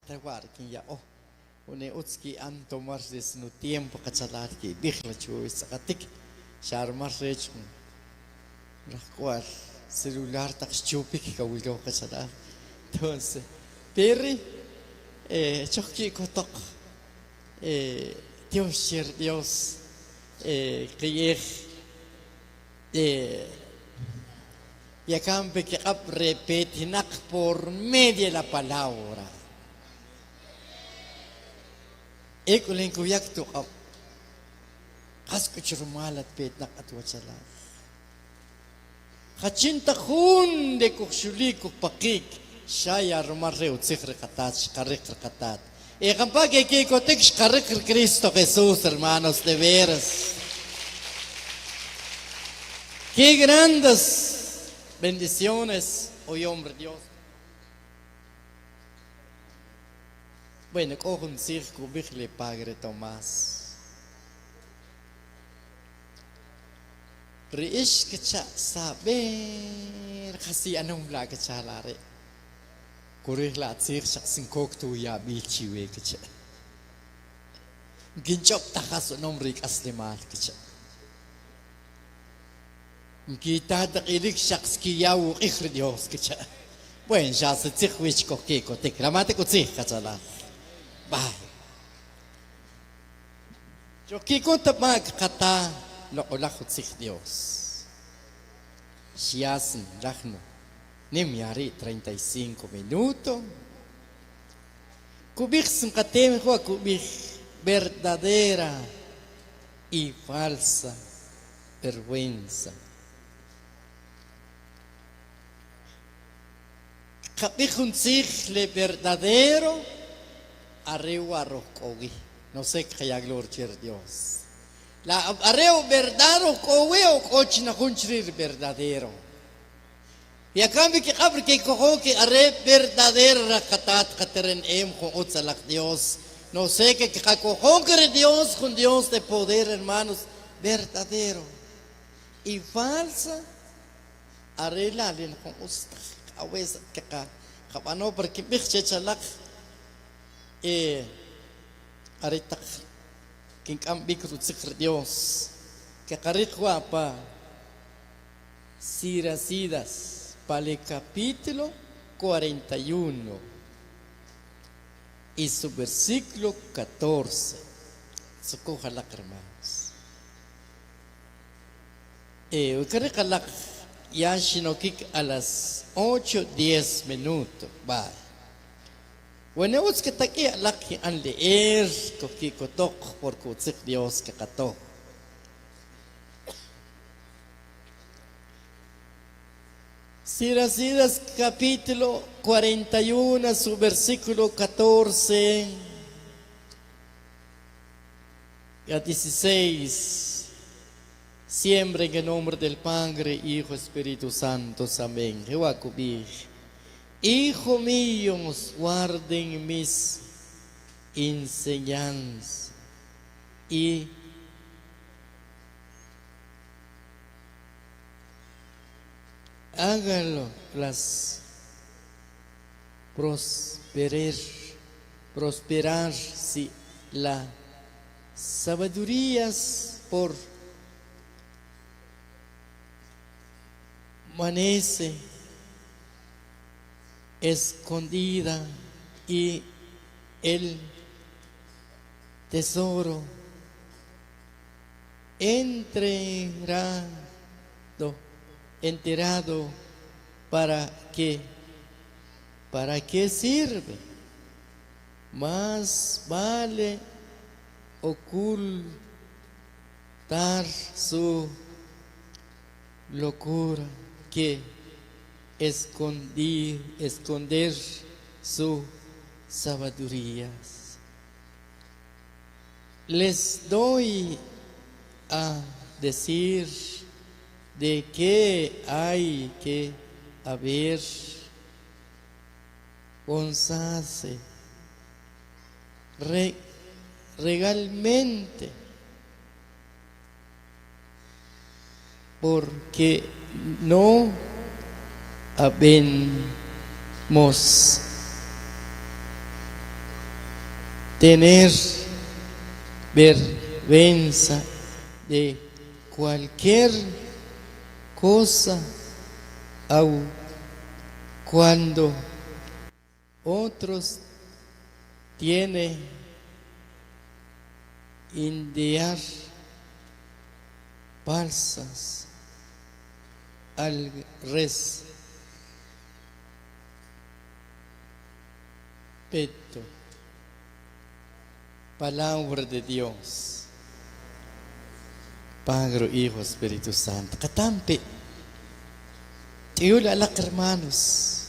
tawar kin ya oh une utski an tomar des no tiempo kachalar ki bihla chu sakatik shar marrech la cual celular tak chupik ka wildo kachalar entonces perri chokki kotok Dios ser Dios que y acá que repetinak por medio de la palabra. Ekulen kuyak tu up. Kasko churumalat petnak at wachalat. Kachinta hun de kuksuli kukpakik. Shaya rumarre utsikre katat, shkarik katat. Y campa que kotek shkarik Cristo Jesús, hermanos, de veras. Qué grandes bendiciones, hoy hombre Dios. Bueno, cojo un circo, le Padre Tomás. Reish que cha saber, casi anong la que cha la re. Correr la tzir shak sin tu ya bichiwe que cha. Ginchop takas nombre kaslemal que cha. Kita takilik shaks kiyaw ikhri Dios que cha. Bueno, ya se tzirwich kokeko, te clamate ko tzir kachala. Bye. Yo kiko tapag kata lo olakot tzir Dios. Siyasin lakno. Nemiari 35 minutos. Kubik sin katem ko kubik verdadera y falsa vergüenza. Kapikun le verdadero arriba rocogi. No sé qué ya gloria a Dios. La arreo verdadero cowe o cochina kunchrir verdadero. Y acá me que abre que cojo que arre verdadero rakatat kateren con otsalak Dios. No sé qué cojo que Dios con Dios de poder, hermanos, verdadero y falsa arregla len con usted. A veces que kapano porque biche chalak aritak king ambik rutsikr Dios que caricua pa Siracidas para el capítulo 41 y su versículo 14 socoja la hermanos caricalak ya shinokik a las 8:10 minutos. Bye. Bueno, es que aquí laki an leer koki kotok por kutsik Dios que kato. Siracidas capítulo 41, su versículo 14 y a 16. Siempre en el nombre del Padre, Hijo, Espíritu Santo. Amén. Hijo mío, guarden mis enseñanzas y háganlo las prosperar si la sabiduría por amanece escondida y el tesoro enterrado para qué sirve. Más vale ocultar su locura que esconder su sabiduría. Les doy a decir de que hay que haber gozarse regalmente, porque no habemos tener vergüenza de cualquier cosa, o cuando otros tienen ideas falsas al respecto. Palabra de Dios, Padre, Hijo, Espíritu Santo. Catampe, Tiula la hermanos.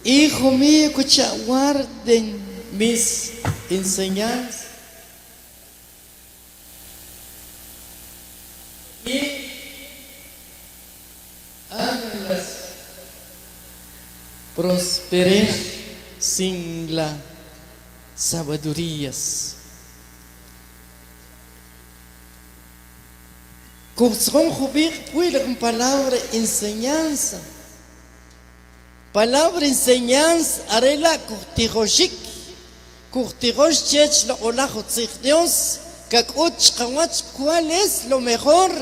Hijo mío, escucha, guarden mis enseñanzas y háganlas prosperar sin la sabidurías. Con palabra enseñanza. Palabra enseñanza, arela kurtigoshik. Kurtigosh chech la olajo tzich Dios. Kakuch kawach, ¿cuál es lo mejor?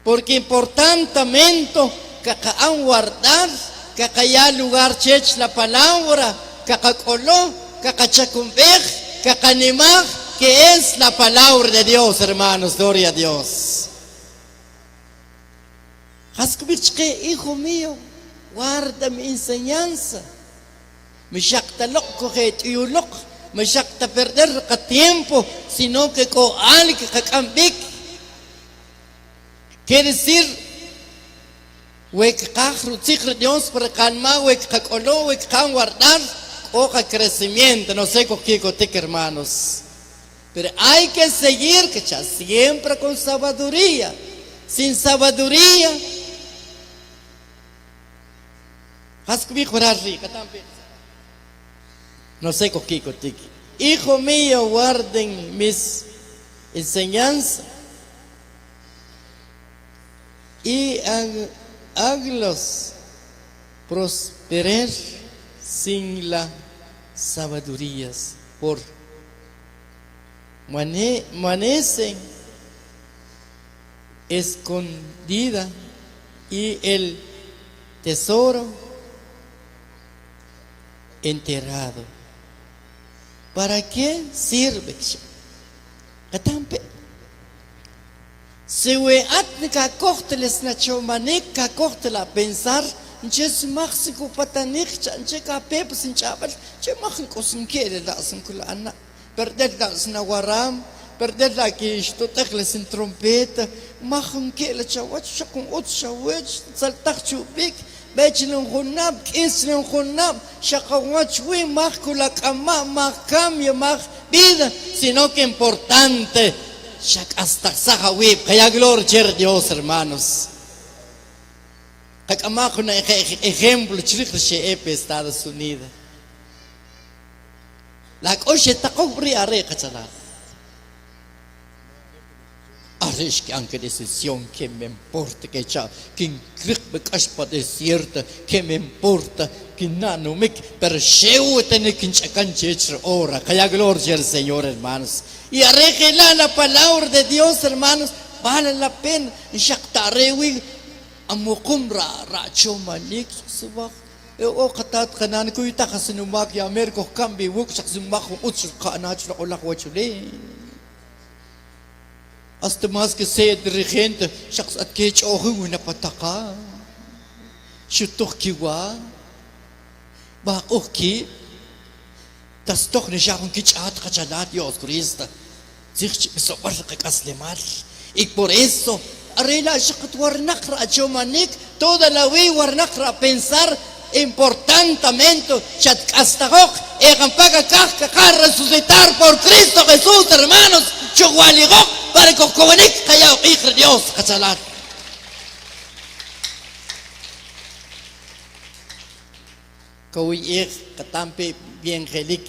Porque importantemente, kakaan guardar, kakaya lugar chech la palabra. Kakakolo, kakachakumbej, kakanimaj, que es la palabra de Dios, hermanos, gloria a Dios. Haskubichke, hijo mío, guarda mi enseñanza. Me shakta loco que yulok, me shakta perder tiempo, sino que con alguien que kakambik. Quiere decir, wek kajru tzikr Dios para kanma, wek kakolo, wek kan guardar. Hoja crecimiento, no sé con qué coteque, hermanos. Pero hay que seguir, que ya siempre con sabiduría. Sin sabiduría, no sé con qué coteque. Hijo mío, guarden mis enseñanzas y háglos prosperar sin la sabidurías, por manecen escondida y el tesoro enterrado. ¿Para qué sirve? Se we atnika corteles na chomanika cortela pensar. Nches maxiko patanik nche ka pep sin chabal che maxiko sin kele da sin kula anna perder da sin waram perder da ki sto tekle sin trompeta maxun kele chawach shakun ot shawach saltak chubik bechilun khunab kislun khunab shakawach wi maxkula kama makam ya max vida, sino que importante shak hasta sahawi kaya gloria a Dios, hermanos. Kakama ko na ejemplo chirik siya Estados Unidos. Lako siya takobri are kachalat. Arish que aunque decisión que me importa que ya que incrik me caspa desierta que me importa que nano me persheu tene que chacan chechra ora kaya gloria al Señor, hermanos. Y arregla la palabra de Dios, hermanos, vale la pena. Shaktarewi amukum ra chomalik subak o katat kanan ko ita kasinumak ya merko kambi wuk sak zumak utsul kanach la olak wachule hasta más que sea dirigente shaks at kech ohu na pataka shutok kiwa ba okki das doch ne shakun kichat kachalat Dios Cristo sich so war kaslemal y por eso arregla shakut warnakra chomanik toda la vida warnakra pensar importantemente chat hasta hoc paga caja resucitar por Cristo Jesús, hermanos, chogualigok para que comunique callao hijo de Dios cachalar. Kowi katampe bien gelik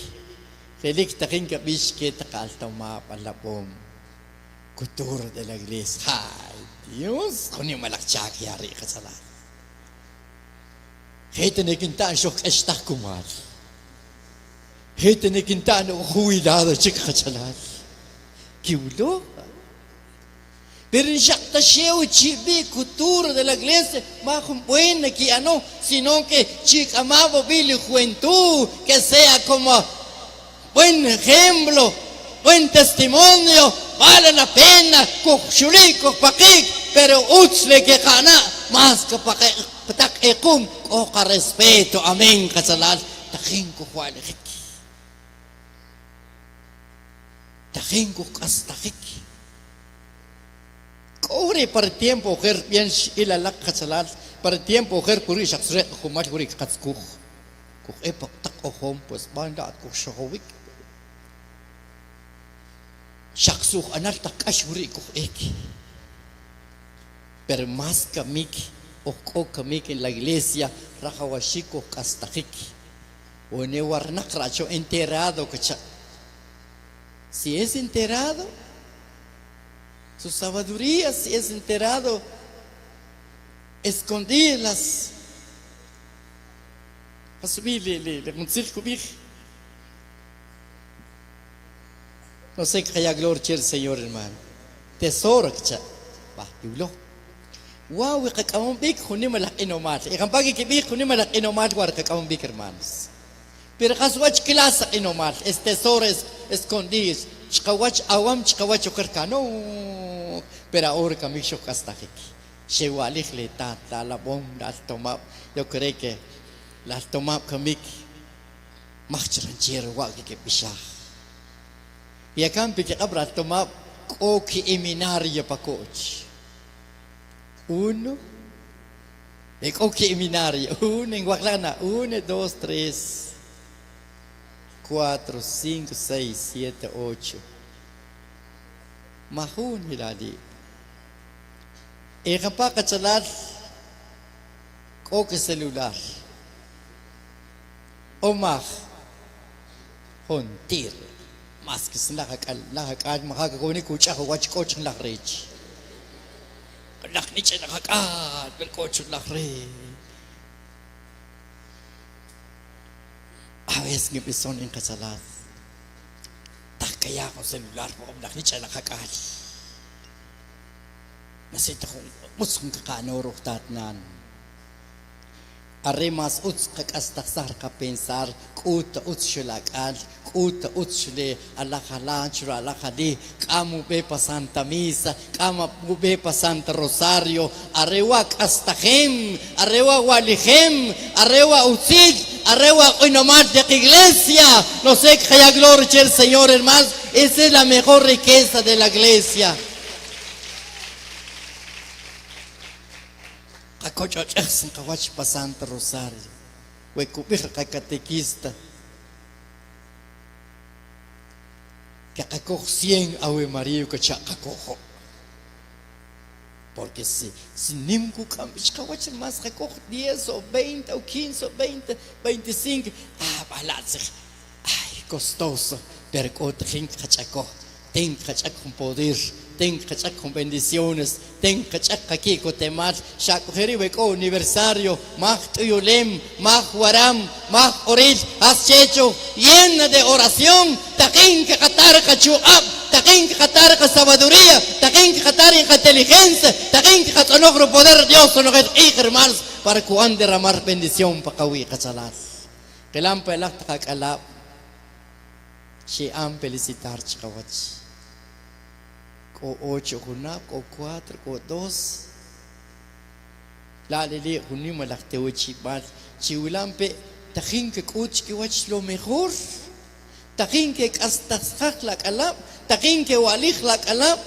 takin ka biske takalta ma palapom cultura de la iglesia. Ay, Dios, con el malakchak yari cachalar. Hete ne kintan shok estak kumar. Gente ne quintana jubilado chica chalal. Kiulo. Pero en Shakta Sheu chibi cultura de la iglesia más buena que ya no, sino que chica amado Billy juventud, que sea como buen ejemplo, buen testimonio, vale la pena, cochulico, paquik, pero utsle que gana más que paquik, tak ekum, coca respeto, amén, casalal, tajinco Juan. Tajinco castajiki. Corre para el tiempo, mujer, bien, y la casalal, para el tiempo, mujer, curi, shaksre, kumat, curi, katskuch, kuch, epa, tak, ojom, pues, banda, kuch, shahovik. Shaksuch, anal, tak, ashuri, kuch, eki. Pero más que miki, o kamiki en la iglesia, rajawashiko, kastajiki. O ne warnak, racho, enterrado, cacha. Si es enterrado, su sabiduría, si es enterrado, escondidas. A subir, le consejo conmigo. No sé qué haya gloria al Señor, hermano. Tesoro, que va, yulo. Wow, que acabamos big, junimos la enomat. Y campagi que big, junimos la enomat, guarda que acabamos big, hermanos. Pero casuach clase enomat, es tesoro escondido. Chkawach awam chkawach okerkano. Pero ahora que me hizo castajiki. Shewalik le ta la bomba, las tomab. Yo creo que las tomab kamik. Machranchero, guau, que pisah. Y acá en que abra tomab, oki eminario pa coach. Uno. Oki eminario. Uno en Guaglana. 1, 2, 3. 4, 5, 6, 7, 8. Mahun hilali. Kapag katsalat, koke celular. Omah, hontir. Maskis nakakal, makakagawin ko siya, watch coach ng lakrich. Naknit siya nakakal, pero coach ng lakrich. A veces que son en casalas, takaya ko celular po kung nakita siya nakakal. Nasita kong musong kakanoro tatnan. Arimas uts kakastasar ka pensar, kuta uts shulakal, kuta uts shule alakalan shura alakadi, kamu be pa Santa Misa, kamu be pa Santa Rosario, arewa kastahem, arewa walihem, arewa utsid, arewa oinomat de la iglesia. No sé que haya gloria al Señor, hermanos. Esa es la mejor riqueza de la iglesia. Kakocho chaksan kawach pa Santa Rosario. We kubir ka catequista. Kakakoj 100 Ave María kakojo. Porque si nimku kamish kawach más kakoj 10 o 20 o 15 o 20, 25. Balatzig. Ay, costoso. Pero ten kachako. Ten kachak con poder. Ten kachak con bendiciones. Ten kachak aquí con temat. Shakujeri weko aniversario. Mah tuyulem. Mah waram. Mah oril. Has hecho llena de oración. Takin que katar kachuab. Takin que katar ka sabiduría. Takin que katar ka inteligencia. Takin que katanogro poder Dios. No que hermanos. Para cuando derramar bendición para kawi kachalas. Kelam pelak takalap. Si am felicitar chikawach. Ko 8 kuna, ko 4, ko 2. La lili kuni malakte uchi bat. Chiulampe takin que kuch que wach lo mejor. Takin que kastasjak la kalap. Takin que walij la kalap.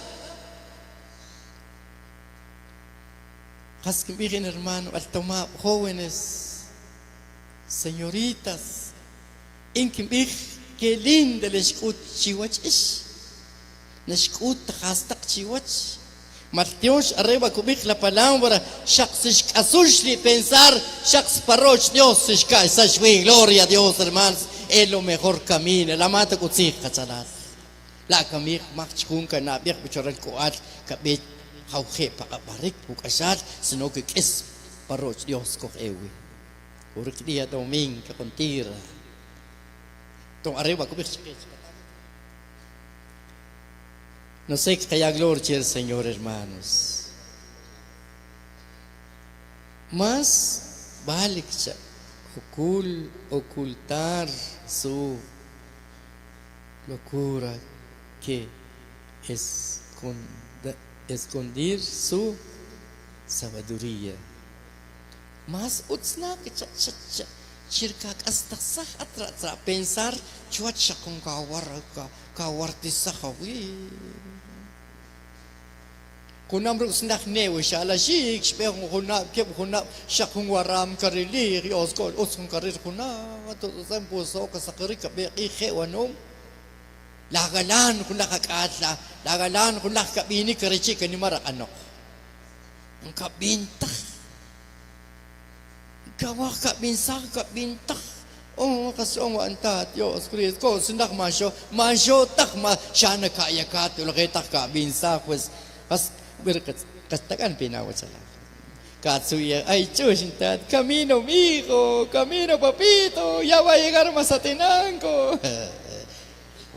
Haskim hermano, al tomar jóvenes, señoritas, inkim qué lindo les escucha chihuach es. Nescuta hastak chihuach. Martios arriba cubich la palabra. Shaks asushli pensar. Shaks paroch Dios. Sashwi gloria a Dios hermanos. Es lo mejor camino. La mata kutzich kachalas. La camich machkunka na biach bichoran kuat. Kabit hauche pa barik bukasat. Sino que es paroch Dios koch ewi. Urk día domingo contira. Tong arriba ko no sé kaya gloria al Señor, hermanos. Más vale ocultar su locura que esconder su sabiduría. Mas utsna que circa hasta sah atra pensar cuaca kung kawar tisahawi. Kunam rus nak newe shala shik speh kuna shakung waram karili oskol oskun karir kuna to sampo so ka sakari ka be ikhe wanom lagalan kuna kakatla lagalan kuna kabini karichi kanimara ano ang kabinta kawa kabinta oh kasong antat Dios Cristo sindak masyo tak ma shana kaya kat ulgetak kabinsa pues as berkatakan pinawa salah. Katsuya ay chusintad camino mijo, camino papito, ya va a llegar Mazatenango.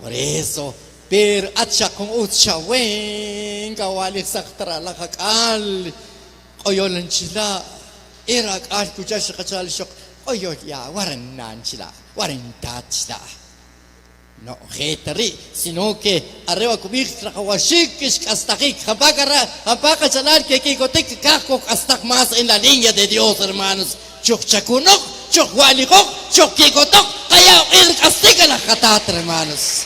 Por eso, per atcha kung utsawen kawalik saktra lakakal. Oyolan sila, irak al kuja sa katsal syok. Oyol ya waran nan sila, waran tat sila. No, hetari, sino que arriba kubik rakawashik hasta aquí, hampaka chalar que kikotek kakok hasta más en la línea de Dios, hermanos. Chok chakunok, chok walikok, chok kikotok, kaya ir castiga la katat, hermanos.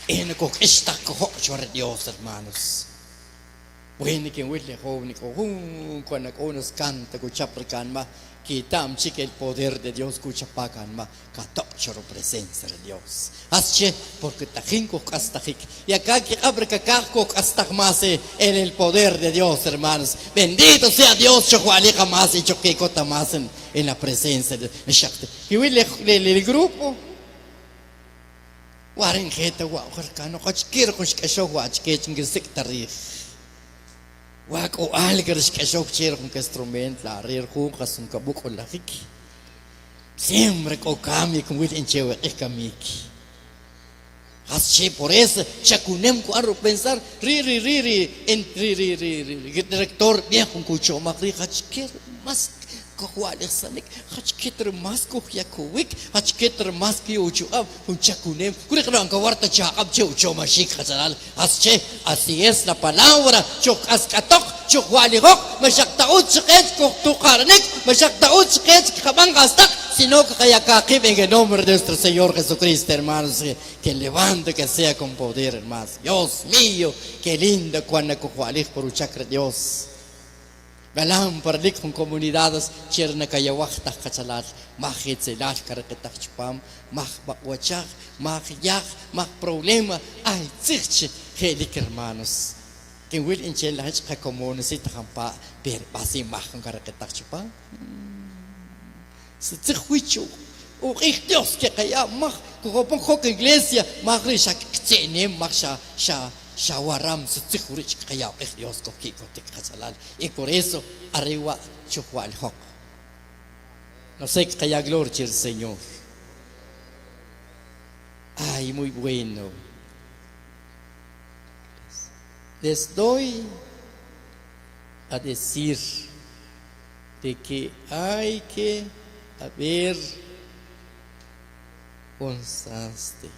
En kok esta kohok chor Dios, hermanos. Bueno, que huele joven, cuando unos canta, kuchaprakan ma. Quitam chique el poder de Dios cuchapacan ma catopchoro presencia de Dios. Asche porque tajinco castajik. Y acá que abre cacaco hasta más en el poder de Dios, hermanos. Bendito sea Dios, chocualica más y choquecota más en la presencia de Shakti. Y el grupo Waren jeta wa kano kachkir kush kasho wa chkeching sektarih. Wak o algers kasho cher con instrument la rir ku kasum kabuk la hiki. Siempre ko kami con wit enchewe ekamiki. Asche por eso chakunem ko aro pensar en director bien con kucho makri kachkir mas kuali sanik hachkiter mas ko yakuik hachkiter mas ki uchu ab un chakunem kuri kan kawarta cha ab uchu mashik khazal asche así es la palabra chok askatok chok wali hok mashaktaut chqet ko tuqarnik mashaktaut chqet khabang gastak sino que kaya kakib en el nombre de nuestro Señor Jesucristo, hermanos, que levante, que sea con poder, hermanos. Dios mío, qué lindo cuando kuali por uchakra Dios. Galam perlik con comunidades cherna kaya wakta kachalat mahit selat karaketak chupam mah bakwachak mah yak mah problema ay tzich helik hermanos que will inchela ka comune sit hampa per basi mah karaketak chupam se tzich o Dios que kaya mah kupon kok iglesia mah rishak tsenem mah sha shawaram su tzihurich kaya Dios ko kiko te kasalal y por eso arriba chukwal hok no sé kaya gloria al Señor. Ay, muy bueno. Les doy a decir de que hay que haber constante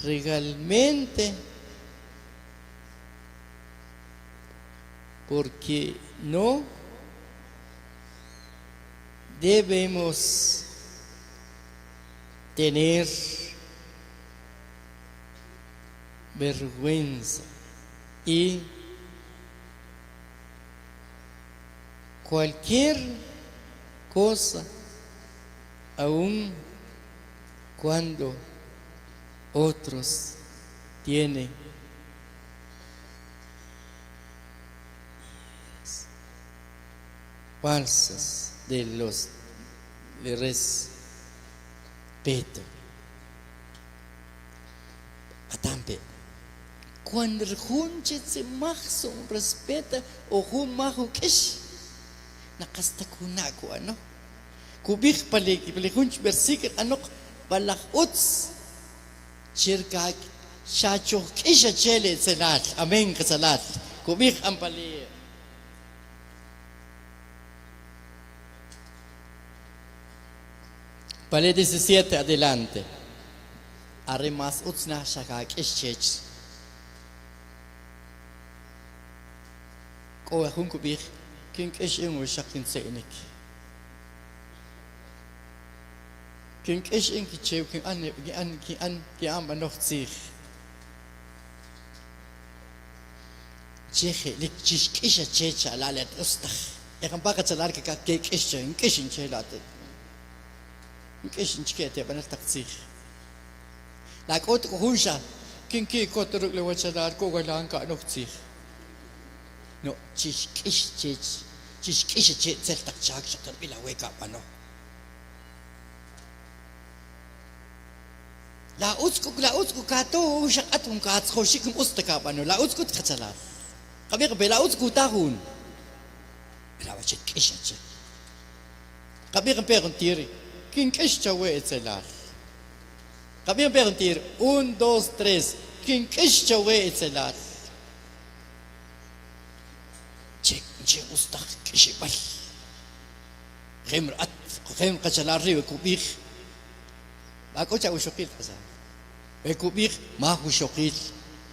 realmente, porque no debemos tener vergüenza y cualquier cosa, aun cuando otros tienen falsas de respeto. Atampe, cuando junche se maxo respeta o jun majo kish, nakasta kunako ano. kubik palikun bersik anok balak uts cirka shacho kisha chele salat amen ka salat kubik ang pali pali 17 adelante arimas uts na shaka kish ko hun kubik king kish ing shakin seinik king kish ing kichew king an noch sich cheche lik chish kisha checha lalet ustakh yakan baka chalar ka kish ing kishin chelat kishin chkete banat taksikh la ko husha king ki ko turuk le wachalar ko galang ka noch sich no chish kish che zel tak chak shatar bila wake up ano la utsku kato ushak atum ka khoshik ustaka bano la utsku tchalat kabir bela utsku tahun la wachet kish che kabir perntiri king kish chawe etzelat kabir perntiri 1 2 3 king kish chawe etzelat che ustak kishibal khemr qachalar ri kubik ako cha ushokil kaza kubik ma ushokil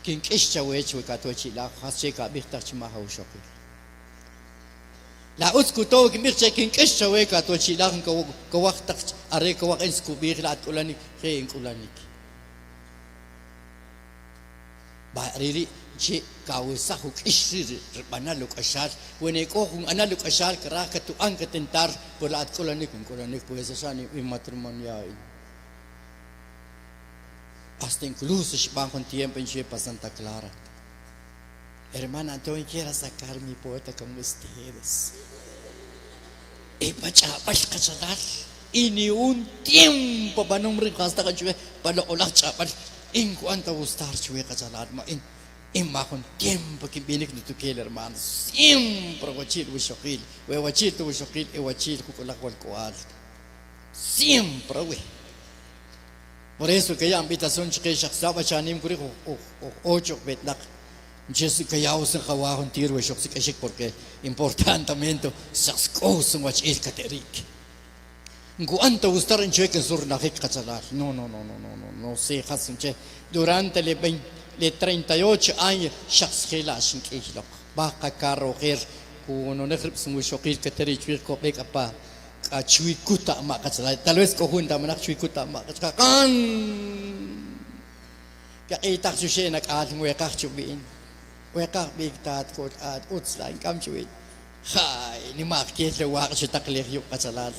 king kish chawe chwe katochi la khasche ka bihtar chma ha ushokil la uskuto kimir che king kish chawe katochi la ko waqt are ko waqt kubik la tulani khin kulani ba riri che kawsa huk isir banaluk ashar wene ko kung analuk ashar karaka tu ang katentar polat kulanik pues sani matrimonio hasta incluso si van con tiempo en Chepa Santa Clara hermana Antonio quiera sacar mi poeta como ustedes y pachapal kasalar y ni un tiempo para no hasta que para olah chapal en cuanto a gustar chue kasalar ma in con tiempo que viene que tú quieres hermano siempre wachil wishokil we wachil tu wishokil e wachil kukula kwal siempre we por eso que ya invitación que shaksaba chanim kuri ocho betlak Jesse que ya usan kawahon tiro wishok si kashik porque importantemente saskos wachil katerik cuánto gustar en cheque sur na hikatsalar no sé hasen che durante le 38 años shakhs khilash kihlo baqa carro gher kuno nekhrib smu shokil kateri chwir ko bek apa ka chui kuta ma katsala tal vez ko hunda manak chui kuta ma ka kan ka itak su she nak at ngwe ka chubin we ka big tat ko at utslain kam chui hai ni mak ke le wa ka taklir yu katsala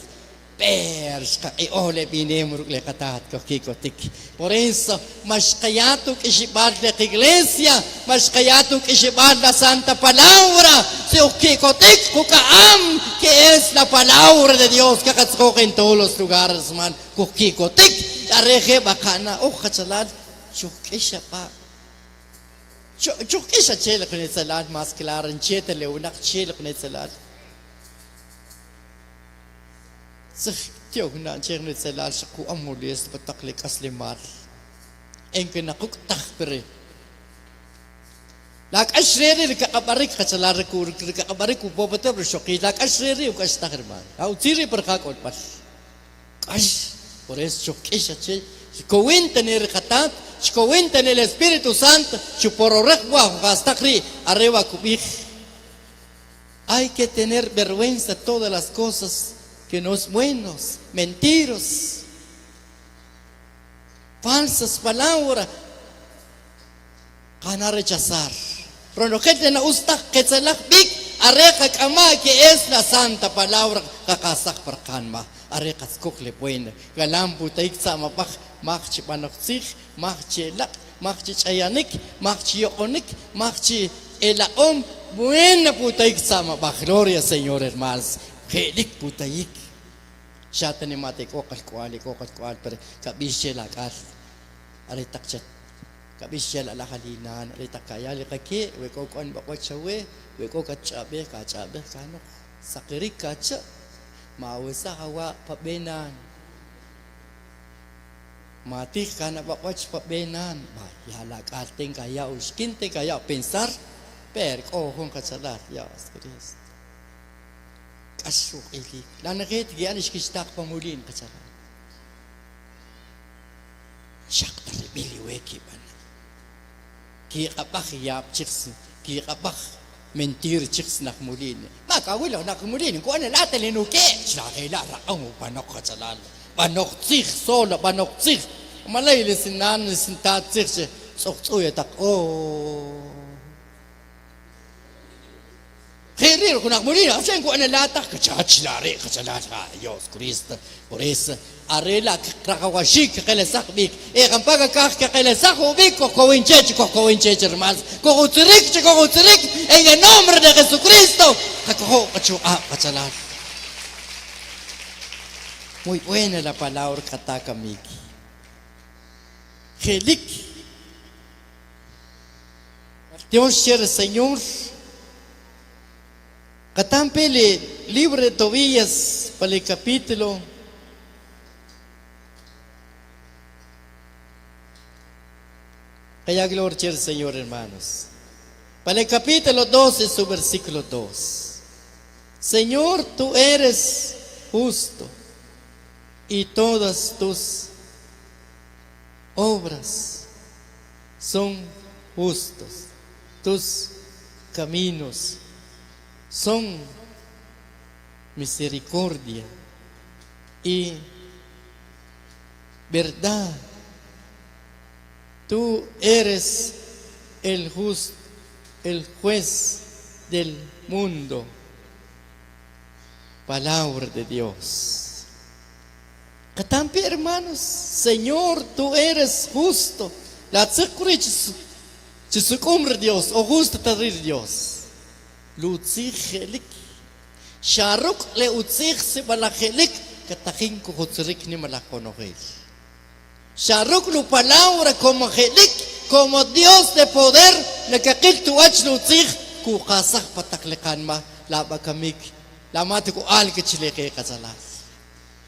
pers ka ole binemuruk le katat ko kikotik por eso mas kayatuk isibad la iglesia mas kayatuk isibad la santa palabra se kikotik ko kaam que es la palabra de Dios que katsko en todos los lugares man ko kikotik areje bakana o katsalat chukisha pa chukisha chela con salat mas claro en chete le una chela con salat Tío, na cherno tselal sa ku amulis pataklik aslimat. Engke na kuk takpere. Lak ashreri ka kabarik ka tselar ku ka kabarik ku boboto shoki lak ashreri ka stakirman. Au tiri perkakot pas. Kas por eso chokisha che. Cuenta en el katat, cuenta en el Espíritu Santo, chupororrekwa gastakri arriba kubik. Hay que tener vergüenza de todas las cosas que no es buenos, mentiros, falsas palabras, van a rechazar. Pero lo que te gusta que se la big areja kama que es la santa palabra kakasak perkanma areja skokle buena galambu taiksa mapach machchi panoksich machchi la machchi chayanik machchi yokonik machchi elaom buena putaiksa mapach gloria Señor hermanos. Helik putayik shata ni mate kokal kwal pero kabishela kal ari takchat kabishela la halinan ari takaya li kake we ko kon bakwa chawe we ko kachabe kano sakirik kacha Mausa hawa pabenan. Mati kana bakwach pabenan. Ba yalak ating kaya uskinte kaya pensar per kohong katsalat ya Kristo. Kasuk ili. Lanakit gian iskistak pamulin katsalat. Siyak taribili weki bana. Ki kapah yap chiks, ki kapah mentir chiks nak mulin. Maka wala nak mulin ko ana latalin uke. Siya la raang panok katsalat. Panok tsik sola panok tsik. Malay lisinan lisintat tsik sok tsuya tak Herir ko nakmulina, kasi ko analatak, kachachilari, kachalata, Diyos Kristo, por eso, arela, kakawashik, kakailasakbik, kampaga kakailasak, ubik, kokowinchech, hermanos, kokotirik, en el nombre de Jesucristo, kachalata. Muy buena la palabra kataka miki. Gelik. Dios quiere, Señor, Catampele, libro de Tobías, para el capítulo Haya gloria al Señor, hermanos. Para el capítulo 12, su versículo 2. Señor, tú eres justo y todas tus obras son justos. Tus caminos son misericordia y verdad. Tú eres el juez del mundo. Palabra de Dios. Catampi, hermanos, Señor, tú eres justo. La tsekurich chisukumr Dios, o justo tarir Dios. Lutzich helik. Sharuk le utzich se balajelik, katakin ko hutzik ni malakonohel. Sharuk lu palabra como helik, como Dios de poder, le kakil tuach lutzich, ku kasah pataklekan ma, laba kamik, lamati ko al kichileke kasalas.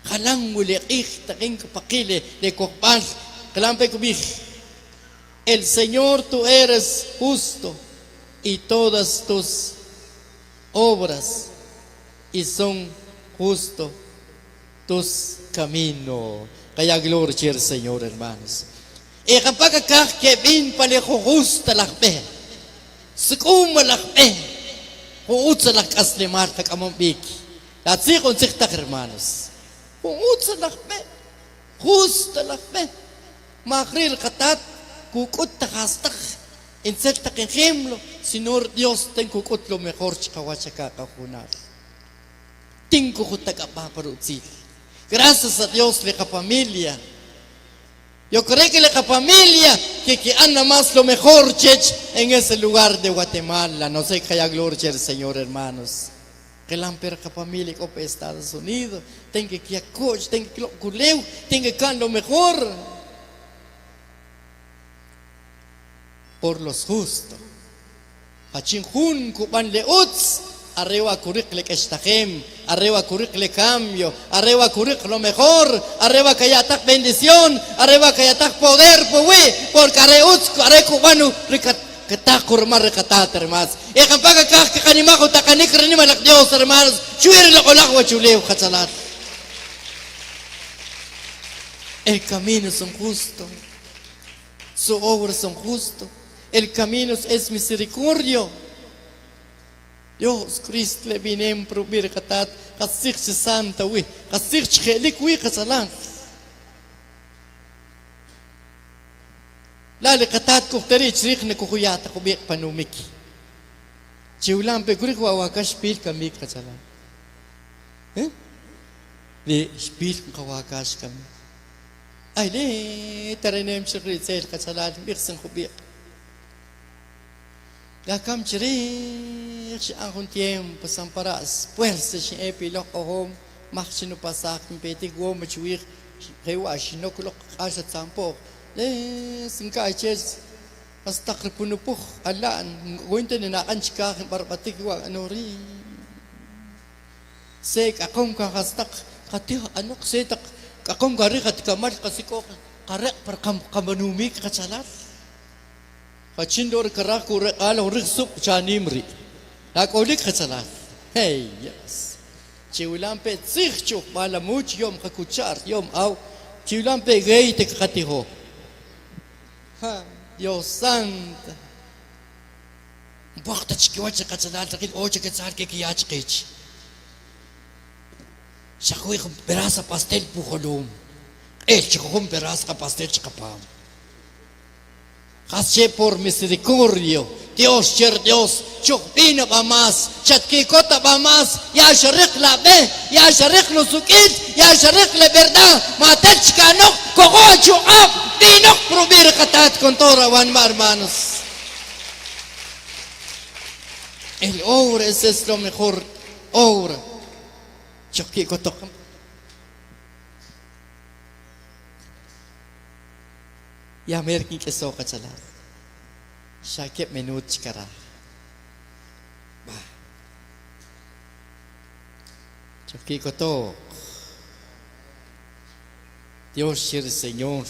Kalang muli takin ko pakile, le kokpan, kalampe kubich. El Señor, tú eres justo y todas tus obras y son justos tus caminos. Kaya gloria al Señor, hermanos. E kapag kakebin paleho justa lakbe, sukuma lakbe, huutsa lakas limar kakamambiki. Latsikon siktak, hermanos. Huutsa lakbe, justa lakbe, makril katat, kukut takastak, insekta que ejemplo, Señor Dios, ten kukut lo mejor chikawachaka kakunar. Tinko kutakapaparutzil. Gracias a Dios le familia. Yo creo que la familia que anda más lo mejor chech en ese lugar de Guatemala. No sé qué haya gloria al Señor, hermanos. Que la familia que Estados Unidos, tenga que acoger, tenga que culeu, tenga que lo mejor. Por los justos. Hachinjun kuban leuts, arriba curricle que estajem, arriba curricle cambio, arriba curricle lo mejor, arriba que ya tak bendición, arriba que ya tak poder, porque areuts, arecubanu, que tak kurmar recatat, hermanos. Y campaga que canimajo takanik renima la Dios, hermanos, chuir la colagua chuleu, cachalat. El camino son justos, sus obras son justos. El camino es misericordia. Dios Cristo le vine en prohibir katat, kasir santa wi, kasir chelik wi kasalan. La le katat kuhteri chrik ne kuhuyata kubik panumiki. Chiulam pe kurik wawakash pil kamik kasalan. Le spil kawakash kami. Ay le tarenem chikri sel kasalan birsen kubik. Gakam chiri, ang tiempo samparas, puerse si epilok ohom, maksino pasak peti go machuik, hewa sinokulok asat sampo. Le singka ches, hasta kripunupuk alaan, guinto ni naan chika barbatik wa anori. Sek akong kakastak katih anok setak akong gari kat kamal kasi ko karek per kamanumi kacalat. Kacindor keraku ala riksup chanimri. Lakolik kacalat. Hey yes. Ciulampe tsirchuk malamuch yom kakuchar yom au. Ciulampe gay te katiho. Ha Dios santo. Bakta chikiwacha kacalat takin ocha kacar ke kiyachkich. Shakuy berasa pastel pukolum. Chikom berasa pastel chikapam. Hace por misericordia. Dios, cher Dios, chukpina pa mas, chatkikota pa mas, ya sharik la be, ya sharik lo sukit, ya sharik la verdad, matach kanok, koko chukap, tinok probir katat kontora wan ma hermanos. El obra es lo mejor obra. Chukikota. Ya merking keso kacalat. Syakib menut cikara. Bah. Chukikoto. Dios el Señor.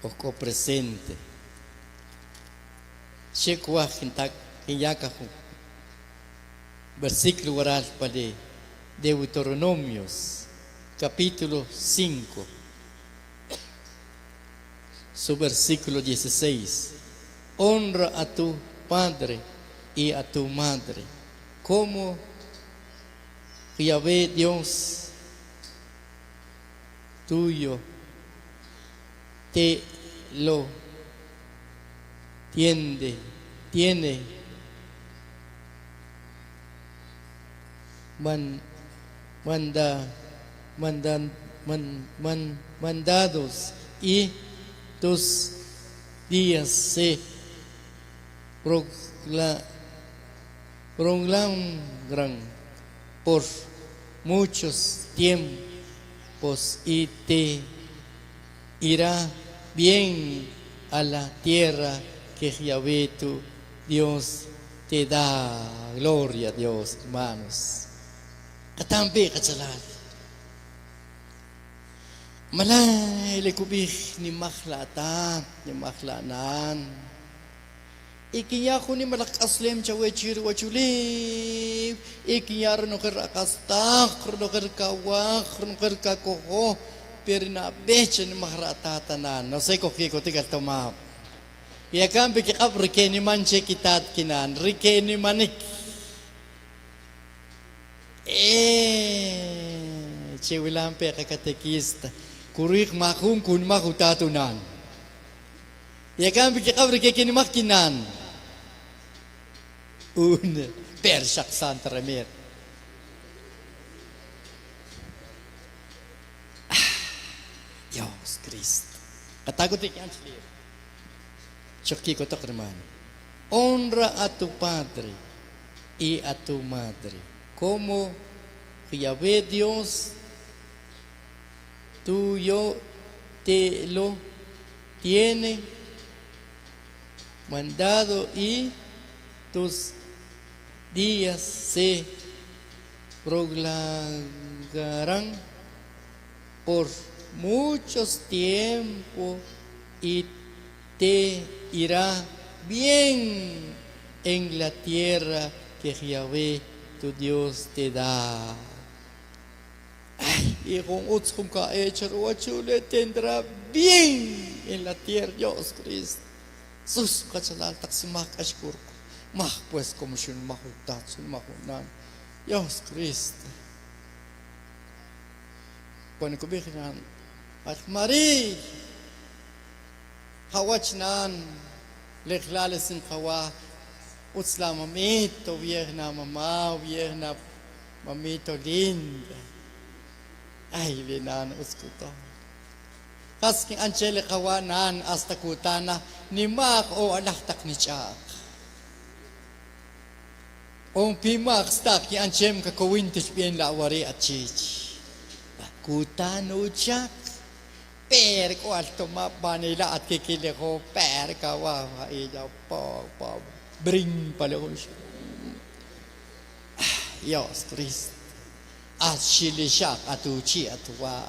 Oco presente. Shekwa kintak kinyakahu. Versículo oral para Deuteronomios, capítulo 5, su versículo 16. Honra a tu padre y a tu madre, como Yahvé Dios tuyo te lo tiene mandados, y tus días se prolongarán por muchos tiempos y te irá bien a la tierra que Yahvé tu Dios te da. Gloria a Dios, hermanos. Katampi kacalat. Malay lekubih ni makhlatan, ni makhlanan. Ikiya ko ni malakaslem cha wechir wachuli. Ikiya no kerakastak, no kerkawak, no kerkakoho. Perina becha ni makhlatanan. No sé ko kiko tigal tomap. Ya kan biki abrike ni manche kitat kinan, rike ni manik. Ciwilang pe kakatekista, kurik makung kun makutatunan. Ya kan biki abrike kini makinan. Persak santramer. Dios Cristo. Katakot ikan sila. Chukikoto hermano. Honra a tu padre y a tu madre, como Yahvé Dios tuyo te lo tiene mandado, y tus días se prolongarán por muchos tiempos y te irá bien en la tierra que Yahvé tu Dios te da. Ay, y con otros que tendrá bien en la tierra, Dios Cristo. Sus kachalal taksimak ashkur. Mah pues como shun mahutat sun mahunan. Dios Cristo. Cuando kubihinan at Mari hawachnan leklalesin kawa utsla mamito vierna mamá vierna mamito linda. Ay linan uskuto. Kasking anchele kawanan hasta kutana ni mak o alaktak ni chak. Ong pimak stak ki anchem ka kawintis bien la wari at chichi. Kutano chak. Per ko alto mabanila at kikili ko per kawawa iya po bring pala ko siya. Dios Cristo. Ashilishak atuchi atwa.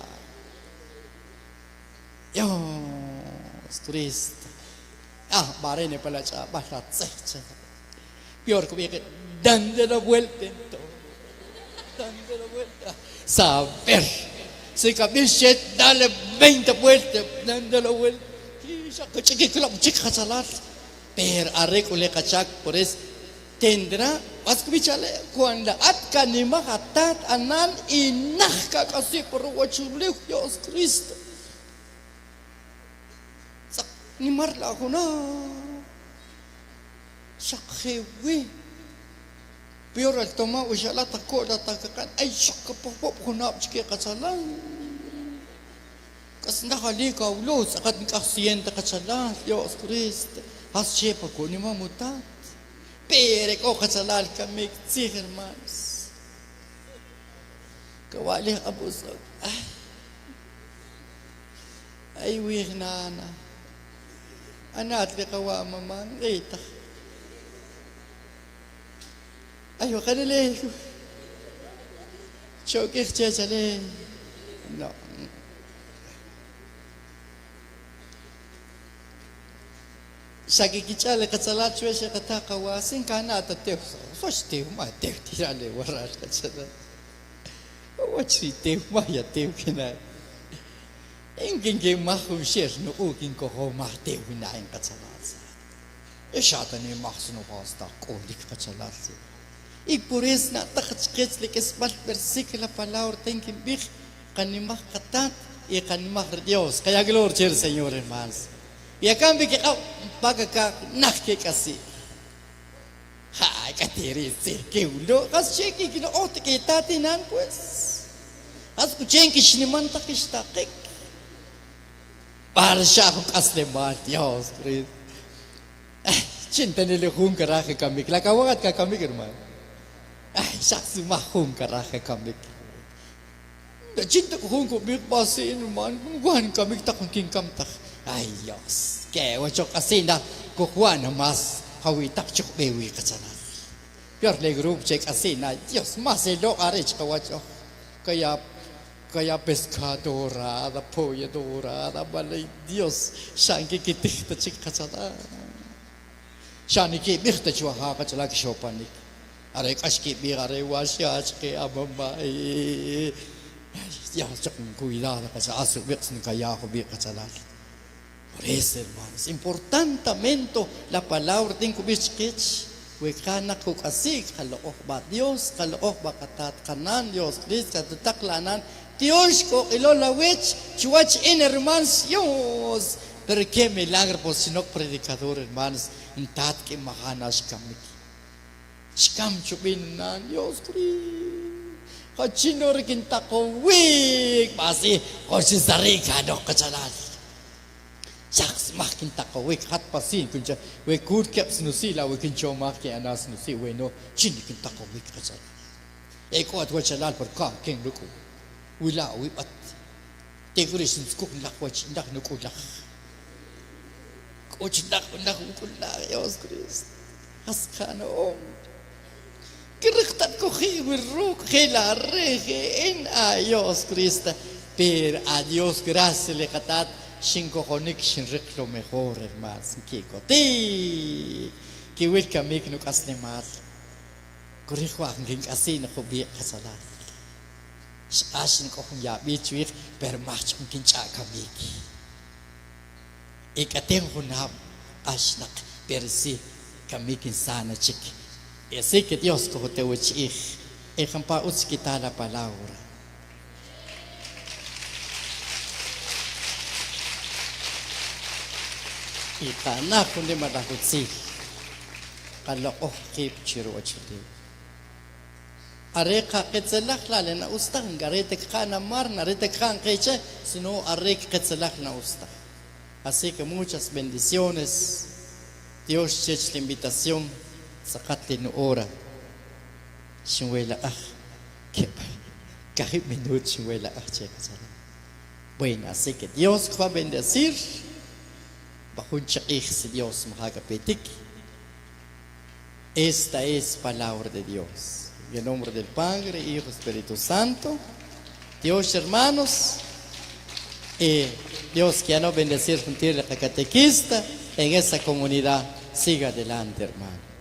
Dios Cristo. Barene pala cha balat secha. Peor que dando la vuelta en todo. Dando la vuelta. Saber. Si cabichet dale 20 vueltas dando la vuelta. Pero arregule kachak por eso tendrá vas bichale cuando at kanima hatat anan inah kakasi por wachulih Dios Cristo sak nimar la kuna sakhewi peor al toma ushala takoda takakan ay sakapop kuna chike kasalan kas nakali ka ulo sakat nikasienta kasalan Dios Cristo has chepa ko ni mamutat pero ko kasalan kami si hermanos kawali abusog ay wirnana anat le kawa mamang eta ayo kanile chokir chechale no Sagigichale katsalat chwe she kataka wasin kana atateu fosteu ma teu tirale waras katsala wachi teu ma ya teu kina engenge mahum shes no ukin ko ho ma teu na en katsalat eshata ne mahsno pasta kolik katsalat y por eso na takhatskets le kesbat versículo palabra tenkin big kanimah katat y kanimah Dios kaya gloria al Señor hermanos. Y acá me quedo paga acá naque casi. Ay, cateri, sí, que uno, has cheque que no ote que tatinan pues. Has kuchen que shniman takista kek. Para shahu kasleman Dios Cristo. Cinta ni le hum karahe kamik, la kawagat ka kamik hermano. Ay, shaksu mahum karahe kamik. Da cinta ko hum ko big basin hermano, guan kamik takon king kamtak. Ay Dios, que ocho casina kukuan mas hawitak chuk bewi kasanan. Pior le grup check casina, Dios mas elo arich kawacho. Kaya pescadora, da polladora, da balay Dios, shanki kitita chik kasanan. Shani ki birta chwa ha kachala ki shopanik. Are kashki bir are wasya chke abamba. Ya chuk cuidado kasa asu birtsin kaya ko bir kasalan. Por eso, hermanos, importantemente la palabra de Kubishkich, Wekana Kukasik, Kalooh ba Dios, Kalooh ba Katat Kanan, Dios Cristo, Taklanan, Dios ko ilolawich, Chuach in hermanos, Dios. Pero qué milagro por si no predicador, hermanos, en tat que mahanas kamik. Shkam chubinan, Dios Cristo. Hachinor kintako wik, basi, Hoshisarika no kachalan. Jaks makin takawik hat pasin kunja we kur keps nusi la we kincho mak ke anas nusi we no chin kin takawik kacha e ko atwa chalal par ka ken luku wila we pat te kurisin skuk lak wa chin dak nuku lak ko chin dak ku la Dios Cristo has kana om kiriktat ko khibru khila rege en a Dios Cristo per a Dios gracias le katat Cinco connection reclo mejor hermanos kiko ti ki wil kamik no kasnemat korikwa ngin kasin ko bi kasala asin ko ya bi chwik per mach kin cha kamik ikaten hunab asnak persi kamik insana chik ese que Dios ko te uchi ejampa uts kita la palabra. Itana kundi madahutsi kalau kip ciru acili. Areka ketselak lale na ustah garete kana mar na rete kan keche sino arek ketselak na ustah. Así que muchas bendiciones. Dios te la invitación sakate no hora. Shuela que cada minuto shuela checa. Bueno, así que Dios va a bendecir. Bahuncha si Dios mahagapetik. Esta es palabra de Dios. En el nombre del Padre, Hijo, Espíritu Santo. Dios, hermanos, y Dios quiera bendecir junto a la catequista en esa comunidad. Siga adelante, hermano.